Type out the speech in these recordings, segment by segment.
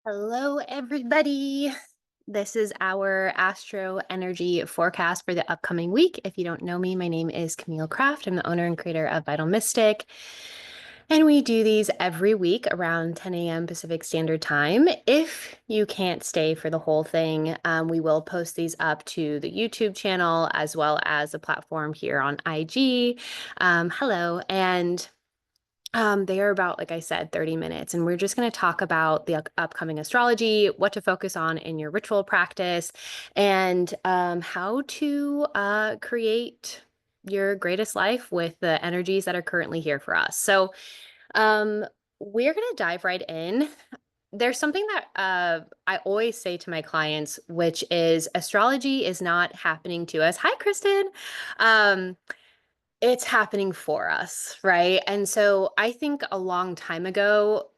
Hello, everybody. This is our Astro Energy Forecast for the upcoming week. If you don't know me, my name is Camille Kraft. I'm the owner and creator of Vital Mystic. And we do these every week around 10 a.m. Pacific Standard Time. If you can't stay for the whole thing, we will post these up to the YouTube channel as well as the platform here on IG. Hello. They are about, like I said, 30 minutes, and we're just going to talk about the upcoming astrology, what to focus on in your ritual practice, and how to create your greatest life with the energies that are currently here for us. So, um, we're going to dive right in. There's something that I always say to my clients, which is astrology is not happening to us. Hi, Kristen. Um, it's happening for us, right? And so I think a long time ago,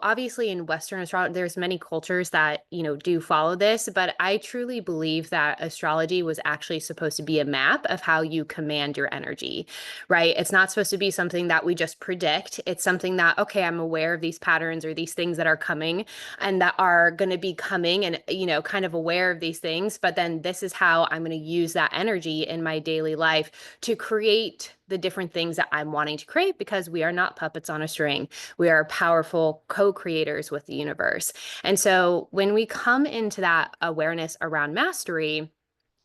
obviously in Western astrology, there's many cultures that, do follow this, but I truly believe that astrology was actually supposed to be a map of how you command your energy, right? It's not supposed to be something that we just predict. It's something that, okay, I'm aware of these patterns or these things that are coming and that are going to be coming and, kind of aware of these things. But then this is how I'm going to use that energy in my daily life to create the different things that I'm wanting to create because we are not puppets on a string. We are powerful co-creators with the universe. And so when we come into that awareness around mastery,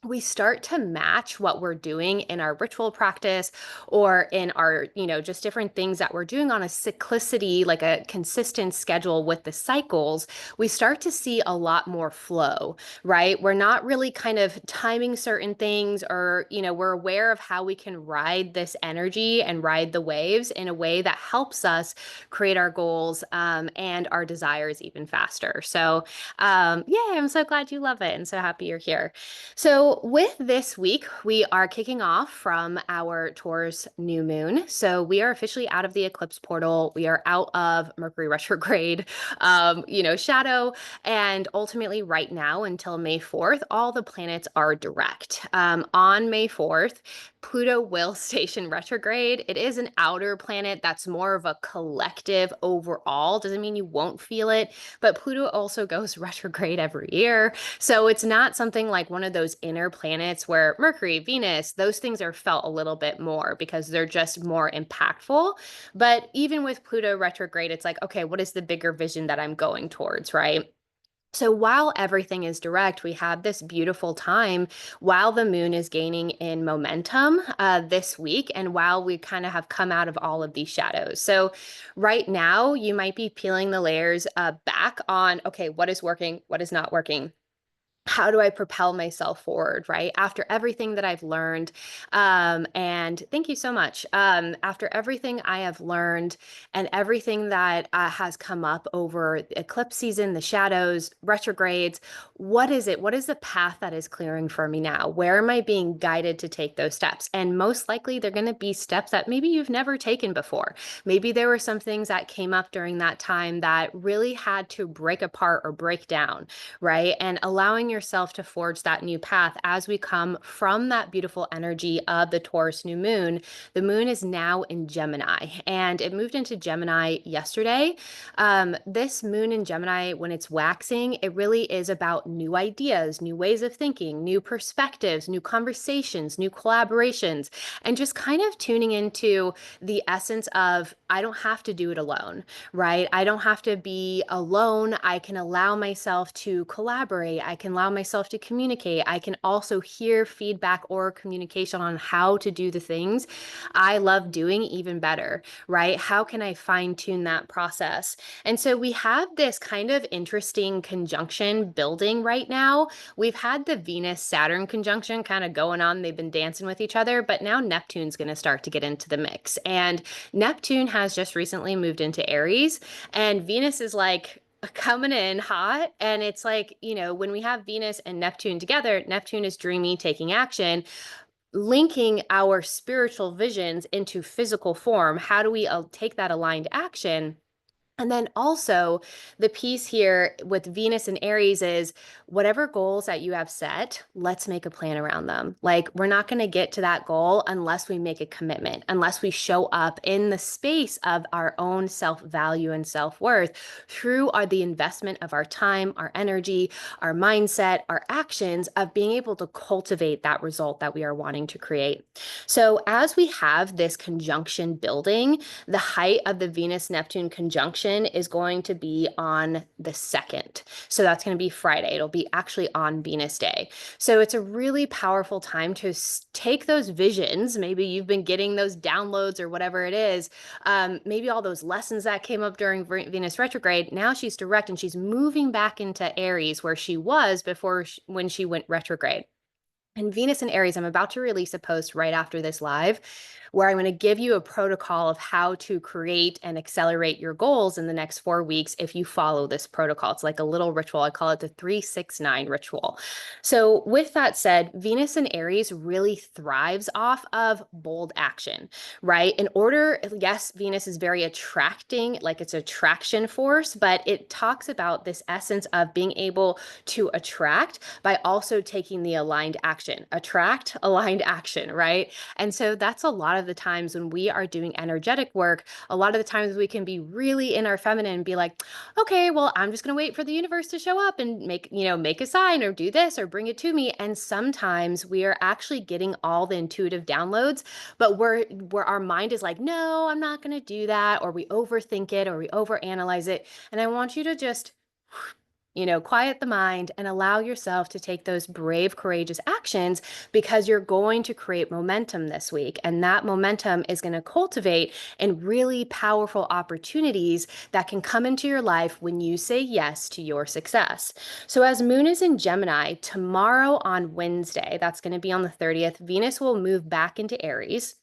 we start to match what we're doing in our ritual practice or in our, just different things that we're doing on a cyclicity, like a consistent schedule with the cycles. We start to see a lot more flow, right? We're not really kind of timing certain things or, we're aware of how we can ride this energy and ride the waves in a way that helps us create our goals and our desires even faster. So, yeah, I'm so glad you love it and so happy you're here. So, with this week, we are kicking off from our Taurus new moon. So, we are officially out of the eclipse portal. We are out of Mercury retrograde, shadow. And ultimately, right now until May 4th, all the planets are direct. On May 4th, Pluto will station retrograde. It is an outer planet that's more of a collective overall. Doesn't mean you won't feel it, but Pluto also goes retrograde every year. So it's not something like one of those inner planets where Mercury, Venus, those things are felt a little bit more because they're just more impactful. But even with Pluto retrograde, it's like, okay, what is the bigger vision that I'm going towards, right? So while everything is direct, we have this beautiful time while the moon is gaining in momentum this week, and while we kind of have come out of all of these shadows. So right now, you might be peeling the layers back on, okay, what is working, what is not working, how do I propel myself forward, right? After everything that I've learned. And thank you so much. After everything I have learned and everything that has come up over the eclipse season, the shadows, retrogrades, what is it? What is the path that is clearing for me now? Where am I being guided to take those steps? And most likely they're going to be steps that maybe you've never taken before. Maybe there were some things that came up during that time that really had to break apart or break down, right? And allowing yourself to forge that new path as we come from that beautiful energy of the Taurus new moon. The moon is now in Gemini and it moved into Gemini yesterday. This moon in Gemini, when it's waxing, it really is about new ideas, new ways of thinking, new perspectives, new conversations, new collaborations, and just kind of tuning into the essence of I don't have to do it alone, right? I don't have to be alone. I can allow myself to collaborate. I can allow myself to communicate. I can also hear feedback or communication on how to do the things I love doing even better, right? How can I fine tune that process? And so we have this kind of interesting conjunction building right now. We've had the Venus Saturn conjunction kind of going on. They've been dancing with each other, but now Neptune's going to start to get into the mix. And Neptune has just recently moved into Aries, and Venus is like coming in hot. And it's like, when we have Venus and Neptune together, Neptune is dreamy, taking action, linking our spiritual visions into physical form. How do we take that aligned action And then also the piece here with Venus and Aries is whatever goals that you have set, let's make a plan around them. Like we're not going to get to that goal unless we make a commitment, unless we show up in the space of our own self-value and self-worth through the investment of our time, our energy, our mindset, our actions of being able to cultivate that result that we are wanting to create. So as we have this conjunction building, the height of the Venus-Neptune conjunction is going to be on the 2nd. So that's going to be Friday. It'll be actually on Venus Day. So it's a really powerful time to take those visions. Maybe you've been getting those downloads or whatever it is. Maybe all those lessons that came up during Venus retrograde. Now she's direct and she's moving back into Aries where she was before when she went retrograde. And Venus and Aries, I'm about to release a post right after this live where I'm going to give you a protocol of how to create and accelerate your goals in the next 4 weeks if you follow this protocol. It's like a little ritual. I call it the 369 ritual. So with that said, Venus and Aries really thrives off of bold action, right? In order, yes, Venus is very attracting, like it's attraction force, but it talks about this essence of being able to attract by also taking the aligned action, attract, aligned action, right? And so that's a lot of the times when we are doing energetic work, a lot of the times we can be really in our feminine and be like, okay, well, I'm just going to wait for the universe to show up and make a sign or do this or bring it to me. And sometimes we are actually getting all the intuitive downloads, but where our mind is like, no, I'm not going to do that, or we overthink it or we overanalyze it. And I want you to just quiet the mind and allow yourself to take those brave, courageous actions because you're going to create momentum this week. And that momentum is going to cultivate in really powerful opportunities that can come into your life when you say yes to your success. So as Moon is in Gemini, tomorrow on Wednesday, that's going to be on the 30th, Venus will move back into Aries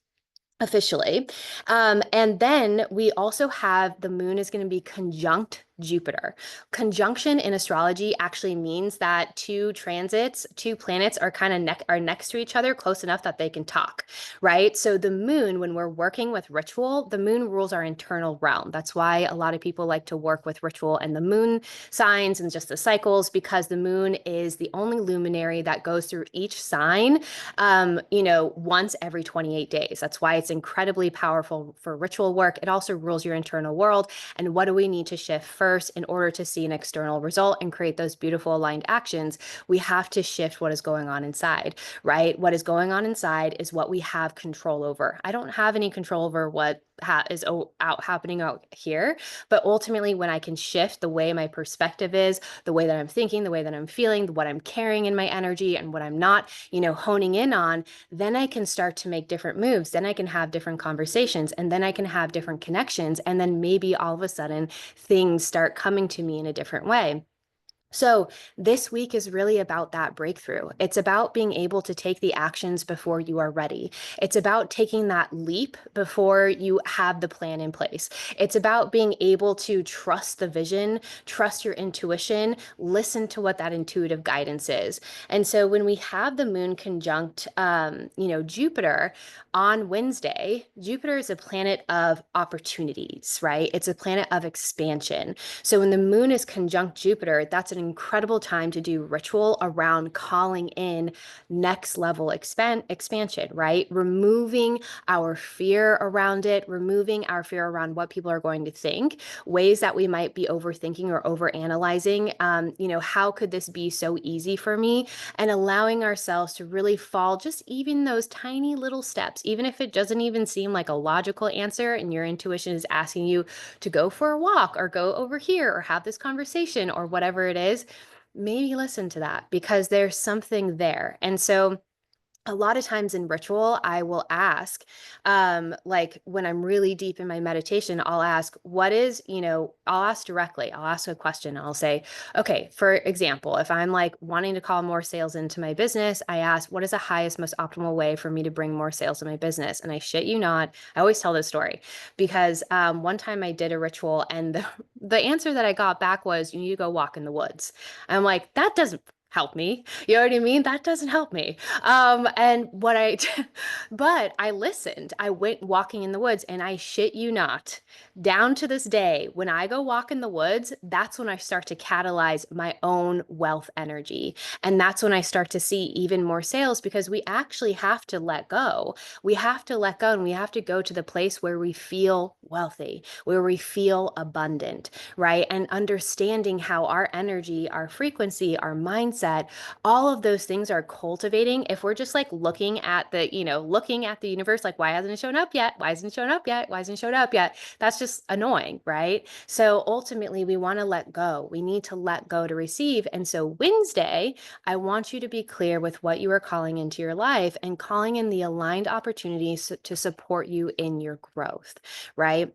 officially. And then we also have the moon is going to be conjunct Jupiter. Conjunction in astrology actually means that two planets are kind of are next to each other close enough that they can talk, right? So the moon, when we're working with ritual, the moon rules our internal realm. That's why a lot of people like to work with ritual and the moon signs and just the cycles, because the moon is the only luminary that goes through each sign, once every 28 days. That's why it's incredibly powerful for ritual work. It also rules your internal world. And what do we need to shift first in order to see an external result and create those beautiful aligned actions? We have to shift what is going on inside, right? What is going on inside is what we have control over. I don't have any control over what is happening out here, but ultimately when I can shift the way my perspective is, the way that I'm thinking, the way that I'm feeling, what I'm carrying in my energy and what I'm not, honing in on, then I can start to make different moves. Then I can have different conversations, and then I can have different connections. And then maybe all of a sudden things start coming to me in a different way. So this week is really about that breakthrough. It's about being able to take the actions before you are ready. It's about taking that leap before you have the plan in place. It's about being able to trust the vision, trust your intuition, listen to what that intuitive guidance is. And so when we have the moon conjunct, Jupiter on Wednesday, Jupiter is a planet of opportunities, right? It's a planet of expansion. So when the moon is conjunct Jupiter, that's an incredible time to do ritual around calling in next level expansion, right? Removing our fear around it, removing our fear around what people are going to think, ways that we might be overthinking or overanalyzing. How could this be so easy for me? And allowing ourselves to really fall just even those tiny little steps, even if it doesn't even seem like a logical answer and your intuition is asking you to go for a walk or go over here or have this conversation or whatever it is, maybe listen to that because there's something there. And so a lot of times in ritual, I will ask, like when I'm really deep in my meditation, I'll ask, I'll ask directly, I'll ask a question. I'll say, okay, for example, if I'm like wanting to call more sales into my business, I ask, what is the highest, most optimal way for me to bring more sales to my business? And I shit you not, I always tell this story because one time I did a ritual and the answer that I got back was, you need to go walk in the woods. I'm like, that doesn't help me. You know what I mean? That doesn't help me. And what I, but I listened. I went walking in the woods, and I shit you not, down to this day, when I go walk in the woods, that's when I start to catalyze my own wealth energy. And that's when I start to see even more sales, because we actually have to let go. We have to let go, and we have to go to the place where we feel wealthy, where we feel abundant, right? And understanding how our energy, our frequency, our mindset, all of those things are cultivating. If we're just like looking at the, looking at the universe, like, why hasn't it shown up yet? Why hasn't it shown up yet? Why hasn't it shown up yet? That's just annoying, right? So ultimately, we want to let go. We need to let go to receive. And so Wednesday, I want you to be clear with what you are calling into your life and calling in the aligned opportunities to support you in your growth, right?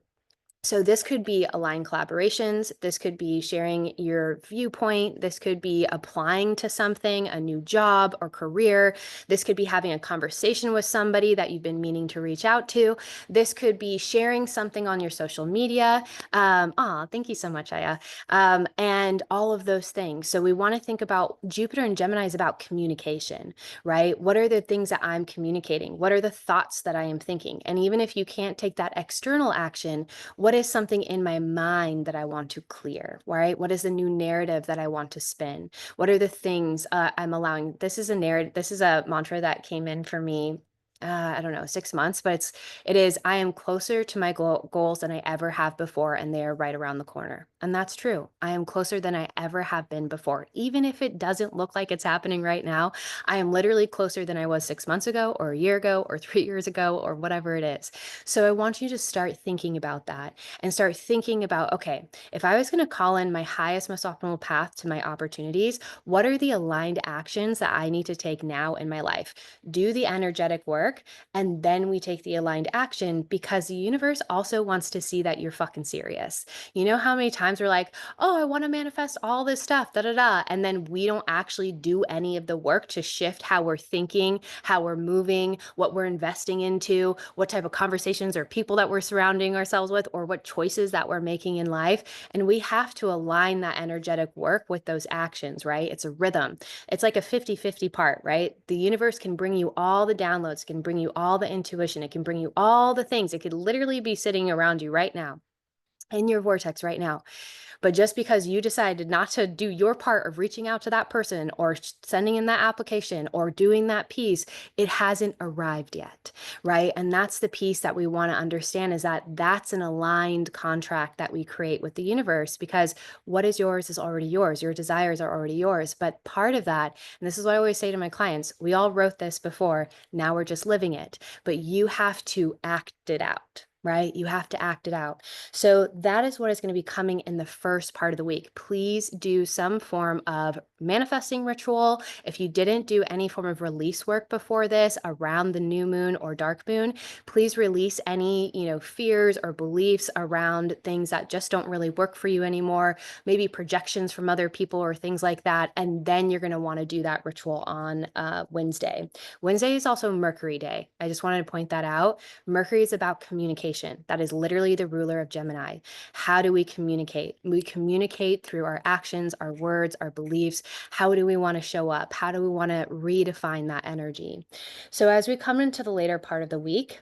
So this could be aligned collaborations. This could be sharing your viewpoint. This could be applying to something, a new job or career. This could be having a conversation with somebody that you've been meaning to reach out to. This could be sharing something on your social media. Thank you so much, Aya. And all of those things. So we want to think about Jupiter and Gemini is about communication, right? What are the things that I'm communicating? What are the thoughts that I am thinking? And even if you can't take that external action, what is something in my mind that I want to clear, right? What is the new narrative that I want to spin? What are the things I'm allowing? This is a narrative. This is a mantra that came in for me. I don't know, 6 months, but it is, I am closer to my goals than I ever have before, and they are right around the corner. And that's true. I am closer than I ever have been before. Even if it doesn't look like it's happening right now, I am literally closer than I was 6 months ago, or a year ago, or 3 years ago, or whatever it is. So I want you to start thinking about that and start thinking about, okay, if I was going to call in my highest, most optimal path to my opportunities, what are the aligned actions that I need to take now in my life? Do the energetic work, and then we take the aligned action, because the universe also wants to see that you're fucking serious. You know how many times we're like, oh, I want to manifest all this stuff, da da da. And then we don't actually do any of the work to shift how we're thinking, how we're moving, what we're investing into, what type of conversations or people that we're surrounding ourselves with, or what choices that we're making in life. And we have to align that energetic work with those actions, right? It's a rhythm. It's like a 50-50 part, right? The universe can bring you all the downloads, can bring you all the intuition, it can bring you all the things. It could literally be sitting around you right now, in your vortex right now. But just because you decided not to do your part of reaching out to that person or sending in that application or doing that piece, it hasn't arrived yet, right? And that's the piece that we want to understand, is that that's an aligned contract that we create with the universe, because what is yours is already yours. Your desires are already yours. But part of that, and this is what I always say to my clients, we all wrote this before, now we're just living it, but you have to act it out, right? You have to act it out. So that is what is going to be coming in the first part of the week. Please do some form of manifesting ritual. If you didn't do any form of release work before this around the new moon or dark moon, please release any, fears or beliefs around things that just don't really work for you anymore, maybe projections from other people or things like that. And then you're going to want to do that ritual on Wednesday. Wednesday is also Mercury Day. I just wanted to point that out. Mercury is about communication. That is literally the ruler of Gemini. How do we communicate? We communicate through our actions, our words, our beliefs. How do we want to show up? How do we want to redefine that energy? So as we come into the later part of the week,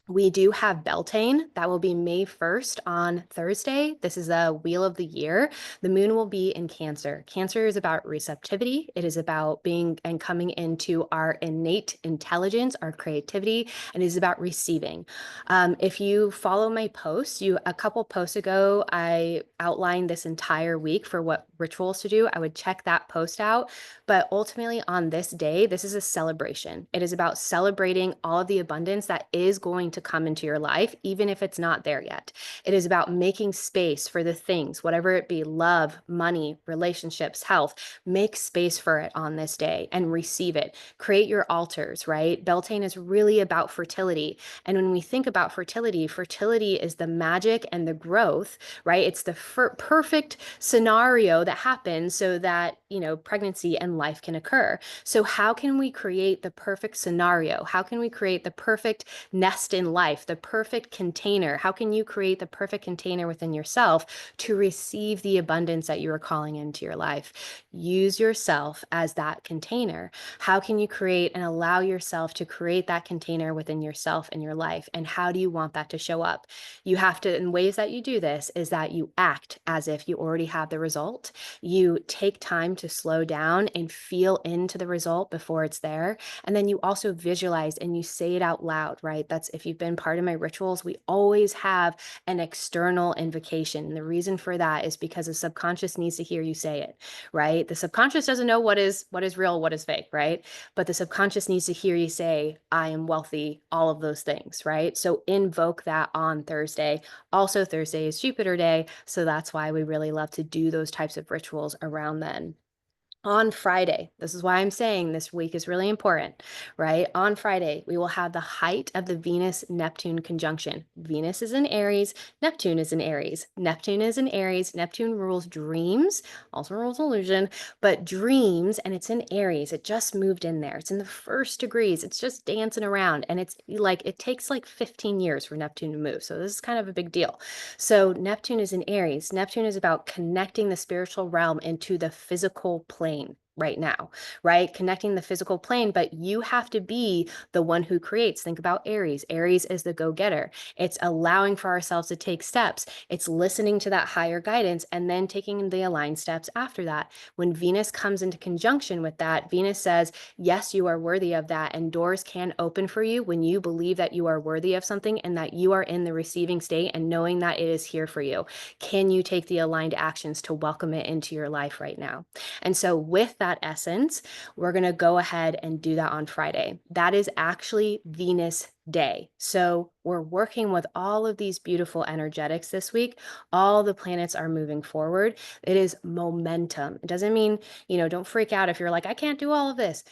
we do have Beltane. That will be May 1st on Thursday. This is a wheel of the year. The moon will be in Cancer. Cancer is about receptivity. It is about being and coming into our innate intelligence, our creativity, and it is about receiving. If you follow my posts, a couple posts ago, I outlined this entire week for what rituals to do. I would check that post out. But ultimately on this day, this is a celebration. It is about celebrating all of the abundance that is going to come into your life, even if it's not there yet. It is about making space for the things, whatever it be, love, money, relationships, health. Make space for it on this day and receive it. Create your altars, right? Beltane is really about fertility. And when we think about fertility, fertility is the magic and the growth, right? It's the perfect scenario that happens so that pregnancy and life can occur. So how can we create the perfect scenario? How can we create the perfect nest in life, the perfect container? How can you create the perfect container within yourself to receive the abundance that you are calling into your life? Use yourself as that container. How can you create and allow yourself to create that container within yourself and your life? And how do you want that to show up? You have to, in ways that you do this, is that you act as if you already have the result. You take time to slow down and feel into the result before it's there. And then you also visualize and you say it out loud, right? That's, if you've been part of my rituals, we always have an external invocation. And the reason for that is because the subconscious needs to hear you say it, right? The subconscious doesn't know what is real, what is fake, right? But the subconscious needs to hear you say, I am wealthy, all of those things, right? So invoke that on Thursday. Also, Thursday is Jupiter Day. So that's why we really love to do those types of rituals around then. On Friday, this is why I'm saying this week is really important, right? On Friday, we will have the height of the Venus-Neptune conjunction. Venus is in Aries, Neptune is in Aries. Neptune is in Aries. Neptune rules dreams, also rules illusion, but dreams, and it's in Aries. It just moved in there. It's in the first degrees. It's just dancing around, and it's like, it takes like 15 years for Neptune to move. So this is kind of a big deal. So Neptune is in Aries. Neptune is about connecting the spiritual realm into the physical plane right now, right? Connecting the physical plane, but you have to be the one who creates. Think about Aries. Aries is the go-getter. It's allowing for ourselves to take steps. It's listening to that higher guidance and then taking the aligned steps after that. When Venus comes into conjunction with that, Venus says, yes, you are worthy of that. And doors can open for you when you believe that you are worthy of something and that you are in the receiving state and knowing that it is here for you. Can you take the aligned actions to welcome it into your life right now? And so with that essence, we're going to go ahead and do that on Friday. That is actually Venus Day. So we're working with all of these beautiful energetics this week. All the planets are moving forward. It is momentum. It doesn't mean, don't freak out if you're like, I can't do all of this.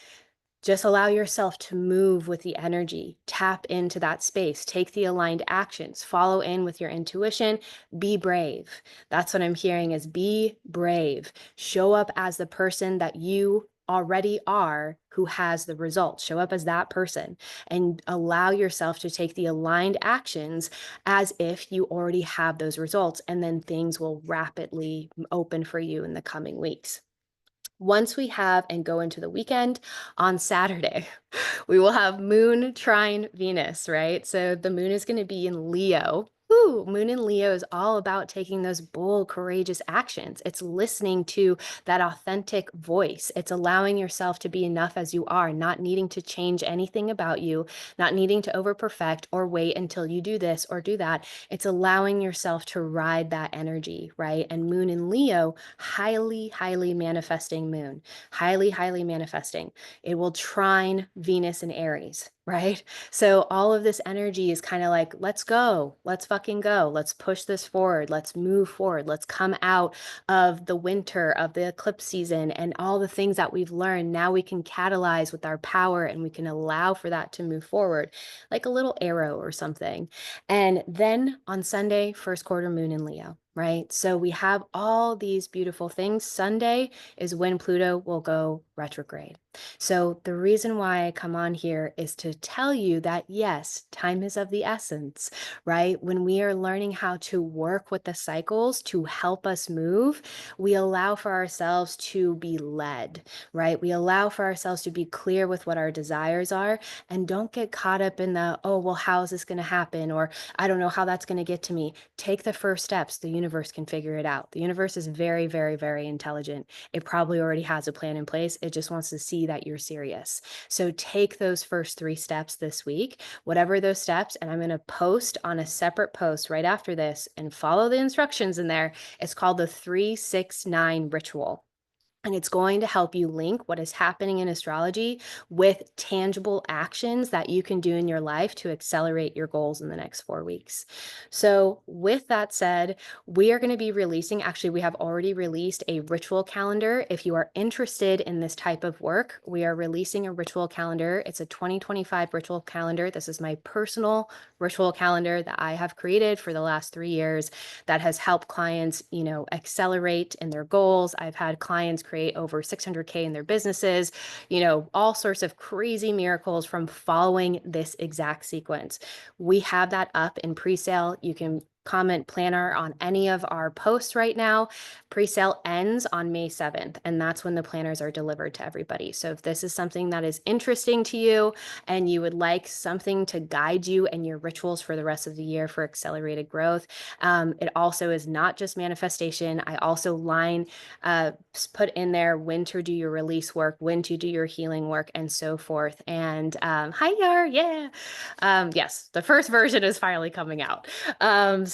Just allow yourself to move with the energy, tap into that space, take the aligned actions, follow in with your intuition, be brave. That's what I'm hearing is be brave. Show up as the person that you already are who has the results. Show up as that person and allow yourself to take the aligned actions as if you already have those results, and then things will rapidly open for you in the coming weeks. Once we have and go into the weekend, on Saturday, we will have Moon trine Venus, right? So the moon is going to be in Leo. Ooh, Moon in Leo is all about taking those bold, courageous actions. It's listening to that authentic voice. It's allowing yourself to be enough as you are, not needing to change anything about you, not needing to over-perfect or wait until you do this or do that. It's allowing yourself to ride that energy, right? And Moon in Leo, highly, highly manifesting moon, highly, highly manifesting. It will trine Venus in Aries, right? So all of this energy is kind of like, let's go, let's fucking go. Let's push this forward. Let's move forward. Let's come out of the winter, of the eclipse season, and all the things that we've learned. Now we can catalyze with our power and we can allow for that to move forward like a little arrow or something. And then on Sunday, first quarter moon in Leo, right? So we have all these beautiful things. Sunday is when Pluto will go retrograde. So the reason why I come on here is to tell you that yes, time is of the essence, right? When we are learning how to work with the cycles to help us move, we allow for ourselves to be led, right? We allow for ourselves to be clear with what our desires are and don't get caught up in the, oh, well, how is this going to happen? Or I don't know how that's going to get to me. Take the first steps. The universe can figure it out. The universe is very, very, very intelligent. It probably already has a plan in place. It just wants to see that you're serious. So take those first 3 steps this week, whatever those steps, and I'm going to post on a separate post right after this and follow the instructions in there. It's called the 369 ritual. And it's going to help you link what is happening in astrology with tangible actions that you can do in your life to accelerate your goals in the next 4 weeks. So with that said, we are going to be releasing, actually, we have already released a ritual calendar. If you are interested in this type of work, we are releasing a ritual calendar. It's a 2025 ritual calendar. This is my personal ritual calendar that I have created for the last 3 years that has helped clients, accelerate in their goals. I've had clients create create over 600K in their businesses, all sorts of crazy miracles from following this exact sequence. We have that up in pre-sale. You can comment planner on any of our posts right now. Pre-sale ends on May 7th, and that's when the planners are delivered to everybody. So if this is something that is interesting to you and you would like something to guide you and your rituals for the rest of the year for accelerated growth, it also is not just manifestation. I also put in there when to do your release work, when to do your healing work, and so forth. And hi, Yar, yeah. Yes, the first version is finally coming out.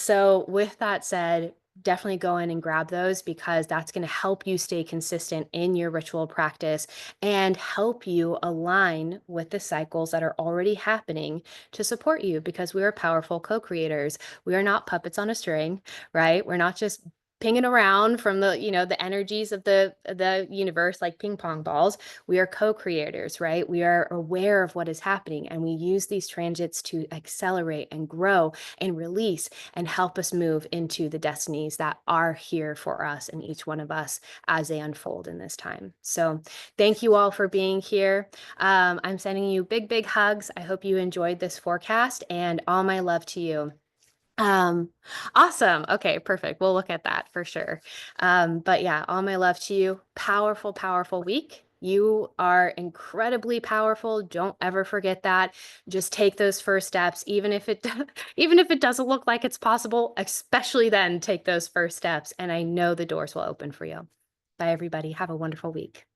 So with that said, definitely go in and grab those, because that's going to help you stay consistent in your ritual practice and help you align with the cycles that are already happening to support you, because we are powerful co-creators. We are not puppets on a string, right? We're not just pinging around from the energies of the universe like ping pong balls. We are co-creators, right? We are aware of what is happening, and we use these transits to accelerate and grow and release and help us move into the destinies that are here for us and each one of us as they unfold in this time. So thank you all for being here. I'm sending you big, big hugs. I hope you enjoyed this forecast, and all my love to you. Awesome. Okay, perfect. We'll look at that for sure. But yeah, all my love to you. Powerful, powerful week. You are incredibly powerful. Don't ever forget that. Just take those first steps, even if it even if it doesn't look like it's possible, especially then take those first steps. And I know the doors will open for you. Bye, everybody. Have a wonderful week.